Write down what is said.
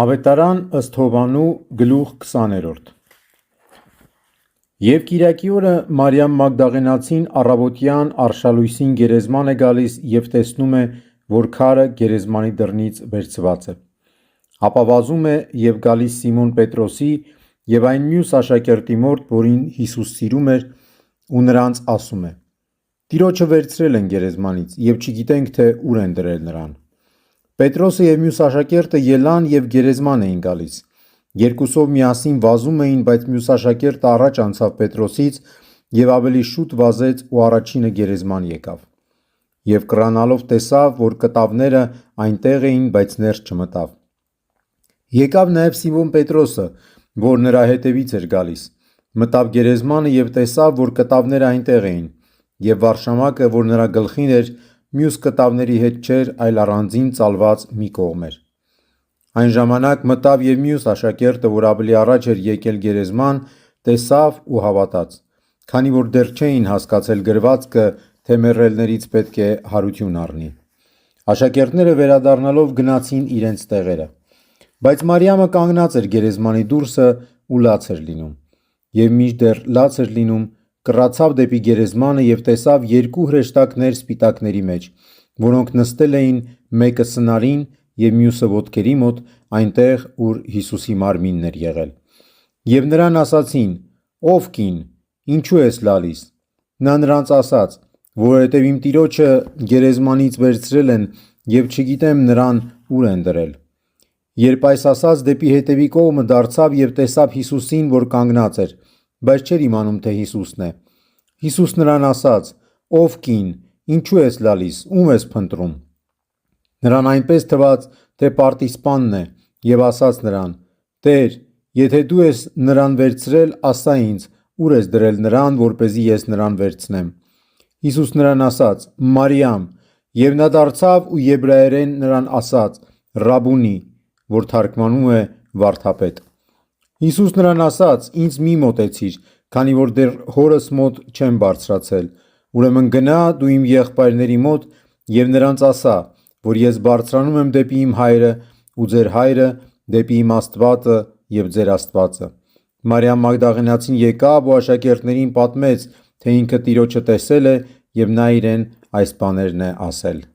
Ավետարան ըստ Հովհաննու գլուխ 20-րդ Եվ կիրակի օրը Մարիամ Մագդաղենացին առավոտյան արշալույսին գերեզման է գալիս և տեսնում է, որ քարը գերեզմանի դռնից վերցված է։ Ապա վազում է և գալիս Սիմոն Պետրոսի և այն մյուս աշակերտի մոտ, որին Հիսուս սիրում էր, ու նրանց ասում է. «Տիրոջը վերցրել են գերեզմանից և չգիտենք, թե ուր են դրել նրան»։ Պետրոսը և մյուս աշակերտը ելան և գերեզման էին գալիս։ Երկուսով միասին վազում էին, բայց մյուս աշակերտը առաջ անցավ Պետրոսից և ավելի շուտ վազեց ու առաջինը գերեզման եկավ։ Եվ կռանալով տեսավ, որ կտավները այնտեղ էին, բայց ներս չմտավ։ Եկավ նաև Սիմոն Պետրոսը, որ նրա հետևից էր գալիս, մտավ գերեզմանը և տեսավ, որ կտավները այնտեղ էին, և վարշամակը, որ նրա գլխին էր, մյուս կտավների հետ չէր, այլ առանձին ծալված մի կողմ էր։ Այն ժամանակ մտավ և մյուս աշակերտը, որ ավելի առաջ էր եկել գերեզման, տեսավ ու հավատաց, քանի որ դեռ չէին հասկացել գրվածքը, թե մեռելներից պետք է հարություն առնի։ Աշակերտները վերադառնալով գնացին իրենց տեղերը։ Բայց Մարիամը կանգնած էր գերեզմանի դուրսը ու լաց էր լինում։ Եվ մինչդեռ լաց էր լինում, կռացավ դեպի գերեզմանը և տեսավ երկու հրեշտակներ սպիտակների մեջ, որոնք նստել էին, մեկը սնարին և մյուսը ոտքերի մոտ, այնտեղ, ուր Հիսուսի մարմինն էր եղել։ Եվ նրան ասացին. «Ով կին, ինչու ես լալիս»։ Նա նրանց ասաց. «Որովհետև իմ Տիրոջը գերեզմանից վերցրել են և չգիտեմ նրան ուր են դրել»։ Երբ այս ասաց, դեպի հետևի կողմը դարձավ և տեսավ Հիսուսին, որ կանգնած էր, բայց չէր իմանում, թե Հիսուսն է։ Հիսուս նրան ասաց. «Ով կին, ինչու ես լալիս, ո՞ւմ ես փնտրում»։ Նրան այնպես թվաց, թե պարտիզպանն է, և ասաց նրան. «Տեր, եթե դու ես նրան վերցրել, ասա ինձ, ուր ես դրել նրան, որպեսզի ես նրան վերցնեմ»։ Հիսուս նրան ասաց. «Մարիամ»։ Եվ նա դարձավ ու եբրայերեն նրան ասաց. «Ռաբունի», որ թարգմանում է վարդապետ։ Հիսուս նրան ասաց. «Ինձ մի մոտեցիր, քանի որ դեռ հորս մոտ չեմ բարձրացել։ Ուրեմն գնա դու իմ եղբայրների մոտ և նրանց ասա, որ ես բարձրանում եմ դեպի իմ Հայրը ու ձեր Հայրը, դեպի իմ Աստվածը և ձեր Աստվածը»։ Մարիամ Մագդաղենացին եկավ ու աշակերտներին պատմեց, թե ինքը Տիրոջը տեսել է և նա իրեն այս բաներն է ասել։